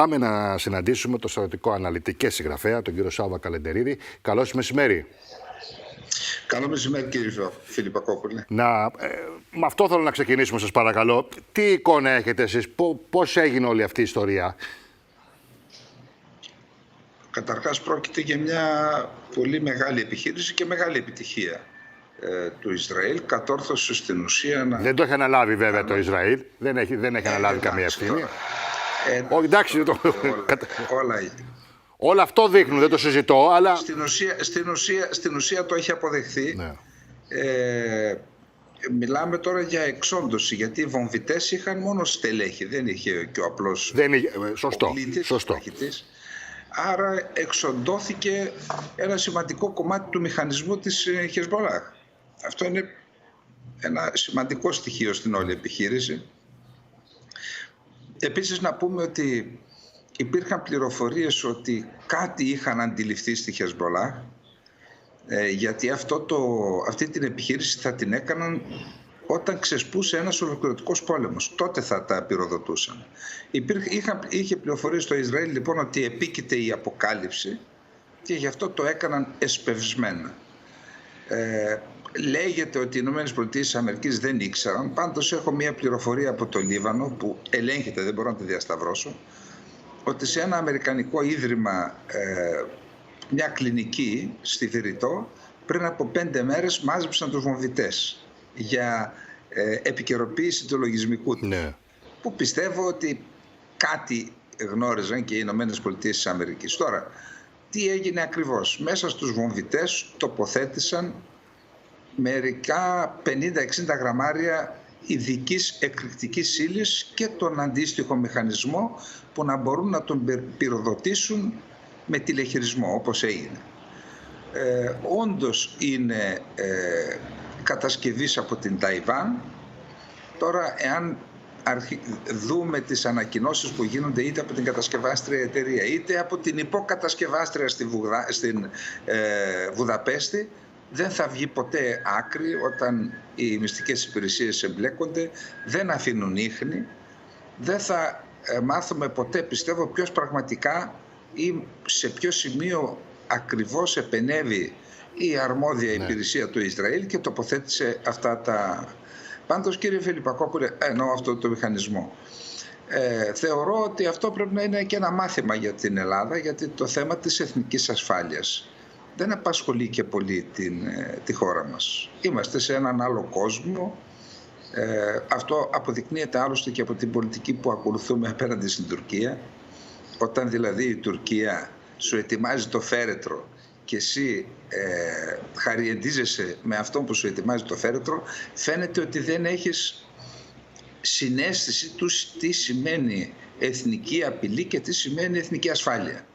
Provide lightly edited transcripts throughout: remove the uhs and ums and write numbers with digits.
πάμε να συναντήσουμε τον στρατιωτικό αναλυτή και συγγραφέα, τον κύριο Σάββα Καλεντερίδη. Καλώς μεσημέρι. Καλό μεσημέρι, κύριε Φιλιππακόπουλε. Με αυτό θέλω να ξεκινήσουμε, σας παρακαλώ. Τι εικόνα έχετε εσείς, πώς έγινε όλη αυτή η ιστορία? Καταρχάς, πρόκειται για μια πολύ μεγάλη επιχείρηση και μεγάλη επιτυχία του Ισραήλ. Κατόρθωσε στην ουσία να... Δεν το έχει αναλάβει βέβαια το Ισραήλ. Δεν έχει αναλάβει καμία ευθύνη. Όχι, εντάξει. Όλα αυτό δείχνουν, δεν το συζητώ, αλλά... Στην ουσία το έχει αποδεχθεί. Ναι. Μιλάμε τώρα για εξόντωση, γιατί οι βομβιτές είχαν μόνο στελέχη, δεν είχε και ο απλός σωστό. μαχητής. Άρα εξοντώθηκε ένα σημαντικό κομμάτι του μηχανισμού της Χεσμολάχ. Αυτό είναι ένα σημαντικό στοιχείο στην όλη επιχείρηση. Επίσης να πούμε ότι υπήρχαν πληροφορίες ότι κάτι είχαν αντιληφθεί στη Χεσμολάχ, γιατί αυτή την επιχείρηση θα την έκαναν όταν ξεσπούσε ένας ολοκληρωτικός πόλεμος. Τότε θα τα πυροδοτούσαν. Είχε πληροφορίες στο Ισραήλ λοιπόν ότι επίκειται η αποκάλυψη και γι' αυτό το έκαναν εσπευσμένα. Λέγεται ότι οι ΗΠΑ δεν ήξεραν. Πάντως έχω μια πληροφορία από το Λίβανο που ελέγχεται, δεν μπορώ να τη διασταυρώσω, ότι σε ένα αμερικανικό ίδρυμα, μια κλινική στη Βηρητό, πριν από 5 μέρες μάζεψαν τους βομβιτές για επικαιροποίηση του λογισμικού του. Ναι. Που πιστεύω ότι κάτι γνώριζαν και οι ΗΠΑ. Τώρα, τι έγινε ακριβώς? Μέσα στους βομβιτές τοποθέτησαν μερικά 50-60 γραμμάρια ειδικής εκρηκτικής ύλης και τον αντίστοιχο μηχανισμό που να μπορούν να τον πυροδοτήσουν με τηλεχειρισμό, όπως έγινε. Όντως είναι κατασκευής από την Ταϊβάν. Τώρα, εάν δούμε τις ανακοινώσεις που γίνονται είτε από την κατασκευάστρια εταιρεία είτε από την υποκατασκευάστρια στην Βουδαπέστη, δεν θα βγει ποτέ άκρη όταν οι μυστικές υπηρεσίες εμπλέκονται, δεν αφήνουν ίχνη, δεν θα μάθουμε ποτέ, πιστεύω, ποιος πραγματικά ή σε ποιο σημείο ακριβώς επενέβη η αρμόδια υπηρεσία του Ισραήλ και τοποθέτησε αυτά τα... Πάντως, κύριε Φιλιππακόπουλε, εννοώ αυτό το μηχανισμό. Θεωρώ ότι αυτό πρέπει να είναι και ένα μάθημα για την Ελλάδα, γιατί το θέμα της εθνικής ασφάλειας δεν απασχολεί και πολύ τη χώρα μας. Είμαστε σε έναν άλλο κόσμο. Αυτό αποδεικνύεται άλλωστε και από την πολιτική που ακολουθούμε απέναντι στην Τουρκία. Όταν δηλαδή η Τουρκία σου ετοιμάζει το φέρετρο και εσύ χαριεντίζεσαι με αυτό που σου ετοιμάζει το φέρετρο, φαίνεται ότι δεν έχεις συναίσθηση του τι σημαίνει εθνική απειλή και τι σημαίνει εθνική ασφάλεια.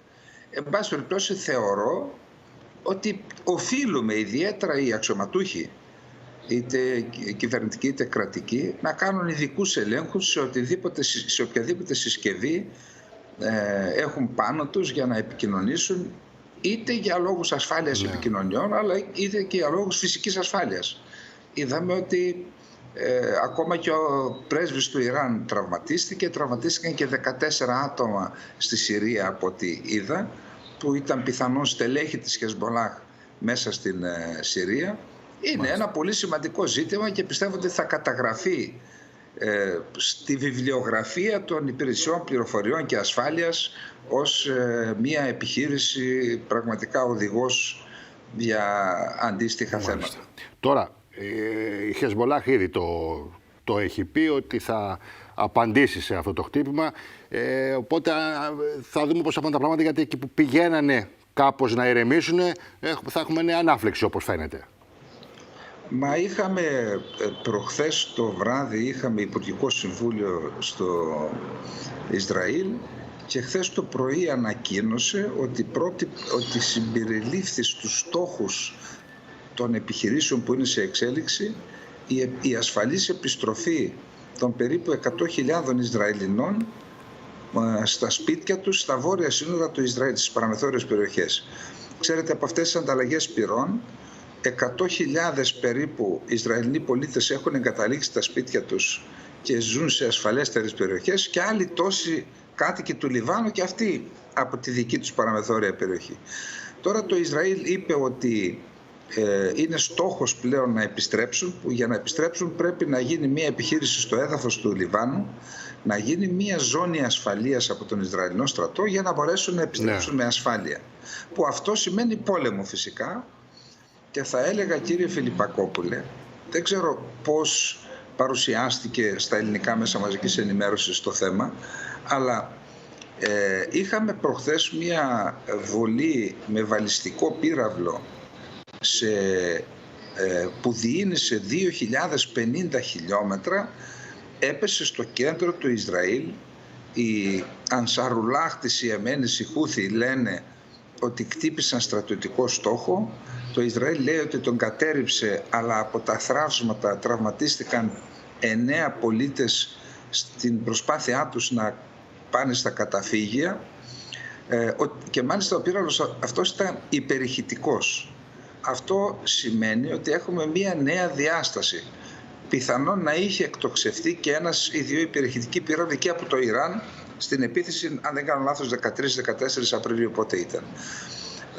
Εν πάση περιπτώσει, θεωρώ ότι οφείλουμε, ιδιαίτερα οι αξιωματούχοι, είτε κυβερνητικοί είτε κρατικοί, να κάνουν ειδικούς ελέγχους σε οποιαδήποτε συσκευή έχουν πάνω τους για να επικοινωνήσουν, είτε για λόγους ασφάλειας επικοινωνιών, αλλά είτε και για λόγους φυσικής ασφάλειας. Είδαμε ότι ακόμα και ο πρέσβης του Ιράν τραυματίστηκαν και 14 άτομα στη Συρία από ό,τι είδα, που ήταν πιθανόν στελέχη της Χεσμολάχ μέσα στην Συρία. Είναι ένα πολύ σημαντικό ζήτημα και πιστεύω ότι θα καταγραφεί στη βιβλιογραφία των υπηρεσιών πληροφοριών και ασφάλειας ως μια επιχείρηση πραγματικά οδηγός για αντίστοιχα θέματα. Τώρα, η Χεσμολάχ ήδη το έχει πει ότι θα απαντήσει σε αυτό το χτύπημα, οπότε θα δούμε πώς θα πάνε τα πράγματα, γιατί εκεί που πηγαίνανε κάπως να ηρεμήσουν θα έχουμε νέα ανάφλεξη, όπως φαίνεται. Μα είχαμε προχθές το βράδυ είχαμε Υπουργικό Συμβούλιο στο Ισραήλ και χθες το πρωί ανακοίνωσε ότι συμπεριλήφθη στους στόχους των επιχειρήσεων που είναι σε εξέλιξη η ασφαλής επιστροφή των περίπου 100.000 Ισραηλινών στα σπίτια τους στα βόρεια σύνορα του Ισραήλ, στις παραμεθόριες περιοχές. Ξέρετε, από αυτές τις ανταλλαγές πυρών 100.000 περίπου Ισραηλινοί πολίτες έχουν εγκαταλείψει τα σπίτια τους και ζουν σε ασφαλέστερες περιοχές και άλλοι τόσοι κάτοικοι του Λιβάνου και αυτοί από τη δική τους παραμεθόρια περιοχή. Τώρα το Ισραήλ είπε ότι είναι στόχος πλέον να επιστρέψουν, που για να επιστρέψουν πρέπει να γίνει μια επιχείρηση στο έδαφος του Λιβάνου, να γίνει μια ζώνη ασφαλείας από τον Ισραηλινό στρατό για να μπορέσουν να επιστρέψουν με ασφάλεια. Που αυτό σημαίνει πόλεμο φυσικά, και θα έλεγα, κύριε Φιλιππακόπουλε, δεν ξέρω πώς παρουσιάστηκε στα ελληνικά μέσα μαζικής ενημέρωσης το θέμα, αλλά είχαμε προχθές μια βολή με βαλιστικό πύραυλο που διήνυσε 2.050 χιλιόμετρα, έπεσε στο κέντρο του Ισραήλ. Οι Ανσαρουλάχ της Ιεμένης, οι Χούθι, λένε ότι κτύπησαν στρατιωτικό στόχο. Το Ισραήλ λέει ότι τον κατέρριψε, αλλά από τα θραύσματα τραυματίστηκαν 9 πολίτες στην προσπάθειά τους να πάνε στα καταφύγια, και μάλιστα ο πύραυλος αυτός ήταν υπερηχητικός. Αυτό σημαίνει ότι έχουμε μία νέα διάσταση. Πιθανόν να είχε εκτοξευτεί και ένας ή δύο υπερηχητικοί πύραυλοι και από το Ιράν στην επίθεση, αν δεν κάνω λάθος, 13-14 Απριλίου πότε ήταν,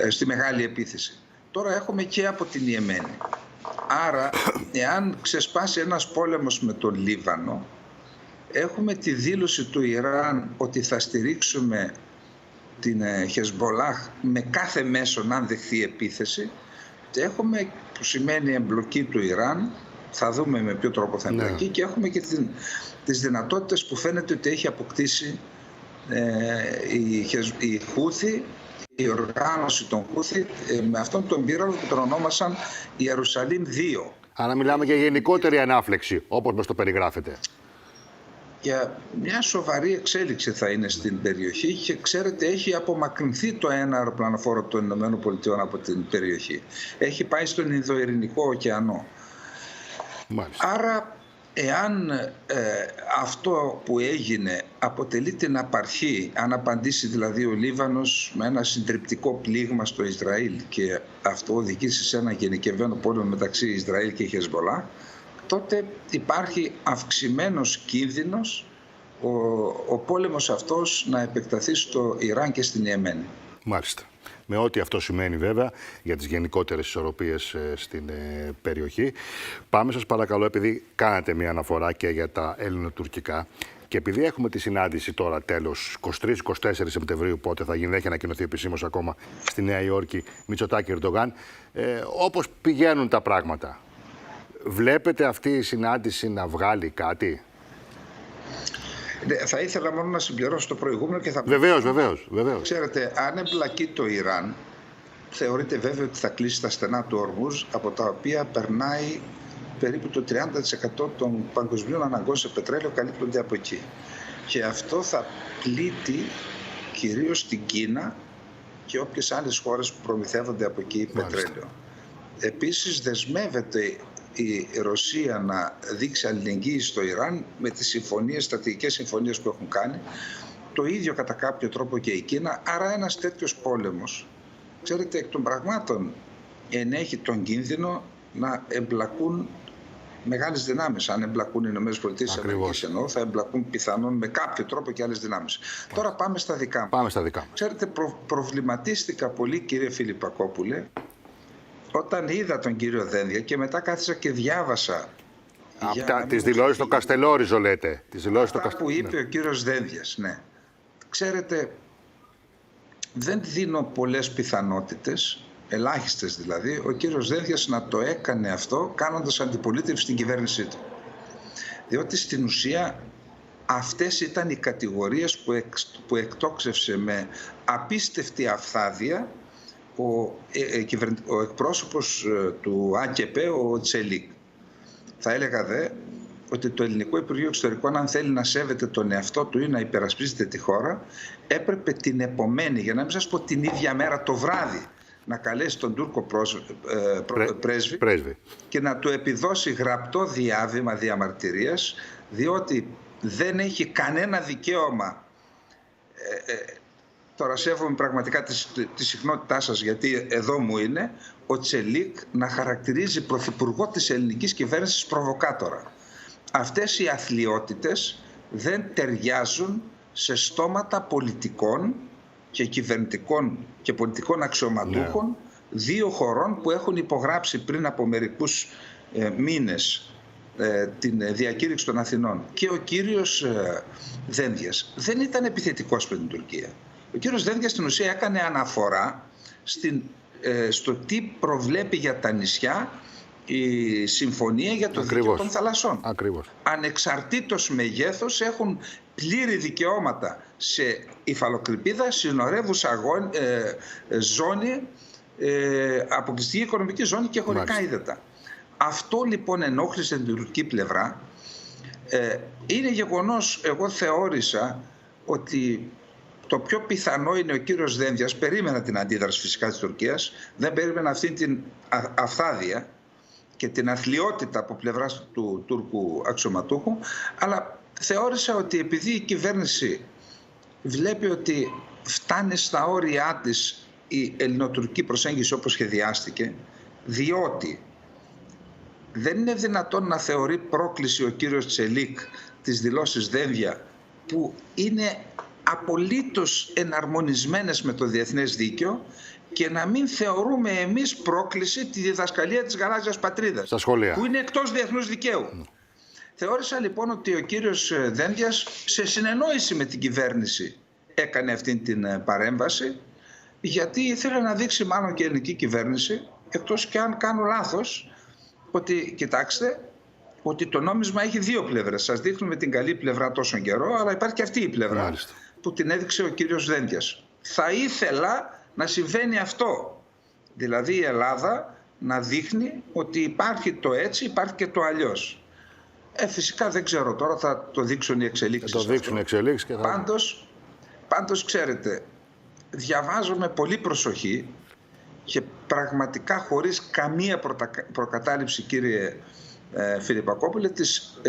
στη μεγάλη επίθεση. Τώρα έχουμε και από την Ιεμένη. Άρα, εάν ξεσπάσει ένας πόλεμος με τον Λίβανο, έχουμε τη δήλωση του Ιράν ότι θα στηρίξουμε την Χεσμπολάχ με κάθε μέσο αν δεχθεί επίθεση, και έχουμε, που σημαίνει εμπλοκή του Ιράν, θα δούμε με ποιο τρόπο θα εμπλοκεί, και έχουμε και τις δυνατότητες που φαίνεται ότι έχει αποκτήσει η Χούθη, η οργάνωση των Χούθη, με αυτόν τον πύραυλο που τον ονόμασαν Ιερουσαλήμ 2. Άρα μιλάμε για γενικότερη ανάφλεξη, όπως μας το περιγράφετε. Για μια σοβαρή εξέλιξη θα είναι στην περιοχή, και ξέρετε, έχει απομακρυνθεί το ένα αεροπλανοφόρο των ΗΠΑ από την περιοχή. Έχει πάει στον Ινδοειρηνικό ωκεανό. Μάλιστα. Άρα, εάν αυτό που έγινε αποτελεί την απαρχή, αν απαντήσει δηλαδή ο Λίβανος με ένα συντριπτικό πλήγμα στο Ισραήλ και αυτό οδηγήσει σε ένα γενικευμένο πόλεμο μεταξύ Ισραήλ και Χεσμπολά, τότε υπάρχει αυξημένος κίνδυνος ο πόλεμος αυτός να επεκταθεί στο Ιράν και στην Ιεμένη. Μάλιστα. Με ό,τι αυτό σημαίνει βέβαια για τις γενικότερες ισορροπίες στην περιοχή. Πάμε σας παρακαλώ, επειδή κάνατε μια αναφορά και για τα ελληνοτουρκικά και επειδή έχουμε τη συνάντηση τώρα τέλος 23-24 Σεπτεμβρίου, πότε θα γίνει, δεν έχει ανακοινωθεί επισήμως ακόμα, στη Νέα Υόρκη, Μητσοτάκη Ερντογάν, όπως πηγαίνουν τα πράγματα, βλέπετε αυτή η συνάντηση να βγάλει κάτι? Θα ήθελα μόνο να συμπληρώσω το προηγούμενο και θα... Βεβαίως. Ξέρετε, αν εμπλακεί το Ιράν, θεωρείται βέβαιο ότι θα κλείσει τα στενά του Ορμούζ, από τα οποία περνάει περίπου το 30% των παγκοσμίων αναγκών σε πετρέλαιο, καλύπτονται από εκεί. Και αυτό θα πλήττει κυρίως την Κίνα και όποιες άλλες χώρες που προμηθεύονται από εκεί πετρέλαιο. Επίσης, δεσμεύεται η Ρωσία να δείξει αλληλεγγύη στο Ιράν με τις συμφωνίες, στρατηγικές συμφωνίες που έχουν κάνει. Το ίδιο κατά κάποιο τρόπο και η Κίνα. Άρα ένας τέτοιος πόλεμος, ξέρετε, εκ των πραγμάτων ενέχει τον κίνδυνο να εμπλακούν μεγάλες δυνάμεις. Αν εμπλακούν οι ΗΠΑ, εννοώ, θα εμπλακούν πιθανόν με κάποιο τρόπο και άλλες δυνάμεις. Τώρα πάμε στα δικά μου. Ξέρετε, προβληματίστηκα πολύ, κύριε Φιλιππακόπουλε, όταν είδα τον κύριο Δένδια και μετά κάθισα και διάβασα τις δηλώσεις στο Καστελόριζο, λέτε. Αυτά που είπε ο κύριος Δένδιας, ναι. Ξέρετε, δεν δίνω πολλές πιθανότητες, ελάχιστες δηλαδή, ο κύριος Δένδιας να το έκανε αυτό κάνοντας αντιπολίτευση στην κυβέρνησή του. Διότι στην ουσία αυτές ήταν οι κατηγορίες που εκτόξευσε με απίστευτη αυθάδεια ο εκπρόσωπος του ΑΚΠ, ο Τσελίκ. Θα έλεγα δε ότι το Ελληνικό Υπουργείο Εξωτερικών, αν θέλει να σέβεται τον εαυτό του ή να υπερασπίζεται τη χώρα, έπρεπε την επομένη, για να μην σας πω την ίδια μέρα το βράδυ, να καλέσει τον Τούρκο πρέσβη και να του επιδώσει γραπτό διάβημα διαμαρτυρίας, διότι δεν έχει κανένα δικαίωμα. Τώρα σέβομαι πραγματικά τη συχνότητά σας, γιατί εδώ μου είναι, ο Τσελίκ να χαρακτηρίζει πρωθυπουργό της ελληνικής κυβέρνησης προβοκάτορα. Αυτές οι αθλιότητες δεν ταιριάζουν σε στόματα πολιτικών και κυβερνητικών και πολιτικών αξιωματούχων δύο χωρών που έχουν υπογράψει πριν από μερικούς μήνες την διακήρυξη των Αθηνών. Και ο κύριος Δένδιας δεν ήταν επιθετικός με την Τουρκία. Ο κύριος Δένδιας στην ουσία έκανε αναφορά στο τι προβλέπει για τα νησιά η συμφωνία για το δίκαιο των θαλασσών. Ακριβώς. Ανεξαρτήτως μεγέθους έχουν πλήρη δικαιώματα σε υφαλοκρηπίδα, συνορεύουσα ζώνη, αποκλειστική οικονομική ζώνη και χωρικά ύδατα. Αυτό λοιπόν ενόχλησε την τουρκική πλευρά. Είναι γεγονός, εγώ θεώρησα ότι το πιο πιθανό είναι ο κύριος Δένδιας, περίμενα την αντίδραση φυσικά της Τουρκίας, δεν περίμενα αυτή την αφθάδεια και την αθλιότητα από πλευράς του Τούρκου αξιωματούχου, αλλά θεώρησα ότι επειδή η κυβέρνηση βλέπει ότι φτάνει στα όρια της η ελληνοτουρκική προσέγγιση όπως σχεδιάστηκε, διότι δεν είναι δυνατόν να θεωρεί πρόκληση ο κύριος Τσελίκ τις δηλώσεις Δένδια, που είναι απολύτως εναρμονισμένες με το διεθνές δίκαιο, και να μην θεωρούμε εμείς πρόκληση τη διδασκαλία της γαλάζιας πατρίδας, στα σχολεία, που είναι εκτός διεθνούς δικαίου. Θεώρησα λοιπόν ότι ο κύριος Δένδιας, σε συνεννόηση με την κυβέρνηση, έκανε αυτή την παρέμβαση, γιατί ήθελε να δείξει μάλλον και η ελληνική κυβέρνηση, εκτός και αν κάνω λάθος, ότι κοιτάξτε, ότι το νόμισμα έχει δύο πλευρές. Σας δείχνουμε την καλή πλευρά τόσο καιρό, αλλά υπάρχει και αυτή η πλευρά. Μάλιστα. Που την έδειξε ο κύριος Δένδιας. Θα ήθελα να συμβαίνει αυτό. Δηλαδή η Ελλάδα να δείχνει ότι υπάρχει το έτσι, υπάρχει και το αλλιώς. Φυσικά δεν ξέρω τώρα, θα το δείξουν οι εξελίξεις. Θα το δείξουν οι εξελίξεις και θα... Πάντως ξέρετε, διαβάζω με πολύ προσοχή και πραγματικά χωρίς καμία προκατάληψη, κύριε Φιλιππακόπουλε, τις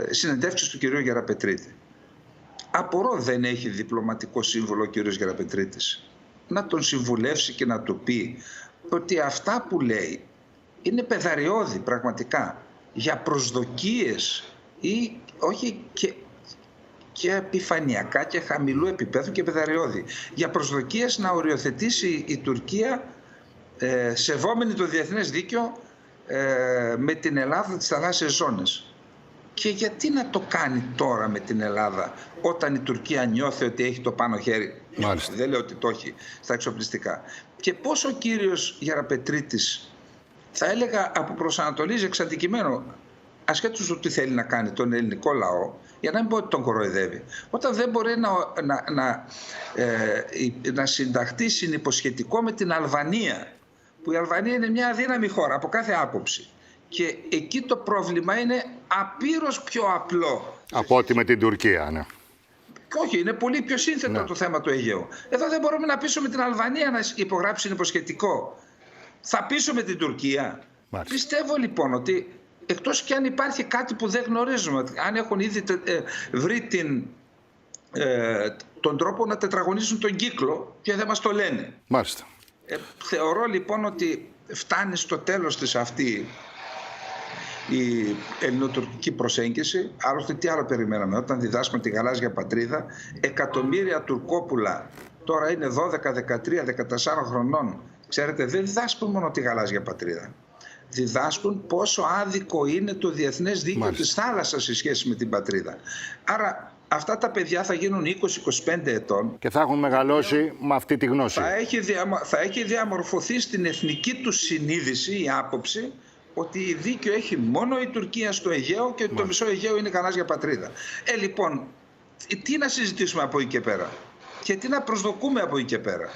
συνεντεύξεις του κυρίου Γεραπετρίτη. Απορώ δεν έχει διπλωματικό σύμβολο ο κύριος Γεραπετρίτης να τον συμβουλεύσει και να του πει ότι αυτά που λέει είναι πεδαριώδη πραγματικά, για προσδοκίες ή όχι και επιφανειακά και χαμηλού επίπεδου και πεδαριώδη, για προσδοκίες να οριοθετήσει η Τουρκία, σεβόμενη το διεθνές δίκαιο, με την Ελλάδα τις θαλάσσιες ζώνες. Και γιατί να το κάνει τώρα με την Ελλάδα, όταν η Τουρκία νιώθει ότι έχει το πάνω χέρι? Μάλιστα. Δεν λέω ότι το έχει στα εξοπλιστικά. Και πώς ο κύριος Γεραπετρίτης, θα έλεγα, αποπροσανατολίζει εξ αντικειμένου, ασχέτως του τι θέλει να κάνει τον ελληνικό λαό, για να μην πω ότι τον κοροϊδεύει, όταν δεν μπορεί να συνταχθεί συνυποσχετικό με την Αλβανία, που η Αλβανία είναι μια αδύναμη χώρα από κάθε άποψη. Και εκεί το πρόβλημα είναι απείρως πιο απλό. Από ό,τι με την Τουρκία, ναι. Και όχι, είναι πολύ πιο σύνθετο το θέμα του Αιγαίου. Εδώ δεν μπορούμε να πείσουμε την Αλβανία να υπογράψει συνυποσχετικό. Θα πείσουμε την Τουρκία? Μάλιστα. Πιστεύω λοιπόν ότι, εκτός και αν υπάρχει κάτι που δεν γνωρίζουμε, αν έχουν ήδη βρει τον τρόπο να τετραγωνίσουν τον κύκλο και δεν μας το λένε. Μάλιστα. Θεωρώ λοιπόν ότι φτάνει στο τέλος της αυτή η ελληνοτουρκική προσέγγιση. Άλλωστε τι άλλο περιμέναμε? Όταν διδάσκουμε τη γαλάζια πατρίδα, εκατομμύρια τουρκόπουλα τώρα είναι 12, 13, 14 χρονών. Ξέρετε, δεν διδάσκουν μόνο τη γαλάζια πατρίδα. Διδάσκουν πόσο άδικο είναι το διεθνές δίκαιο της θάλασσας σε σχέση με την πατρίδα. Άρα αυτά τα παιδιά θα γίνουν 20-25 ετών. Και θα έχουν μεγαλώσει με αυτή τη γνώση. Θα έχει διαμορφωθεί στην εθνική του συνείδηση η άποψη ότι δίκιο έχει μόνο η Τουρκία στο Αιγαίο και το μισό Αιγαίο είναι γαλάζια πατρίδα. Λοιπόν, τι να συζητήσουμε από εκεί και πέρα και τι να προσδοκούμε από εκεί και πέρα?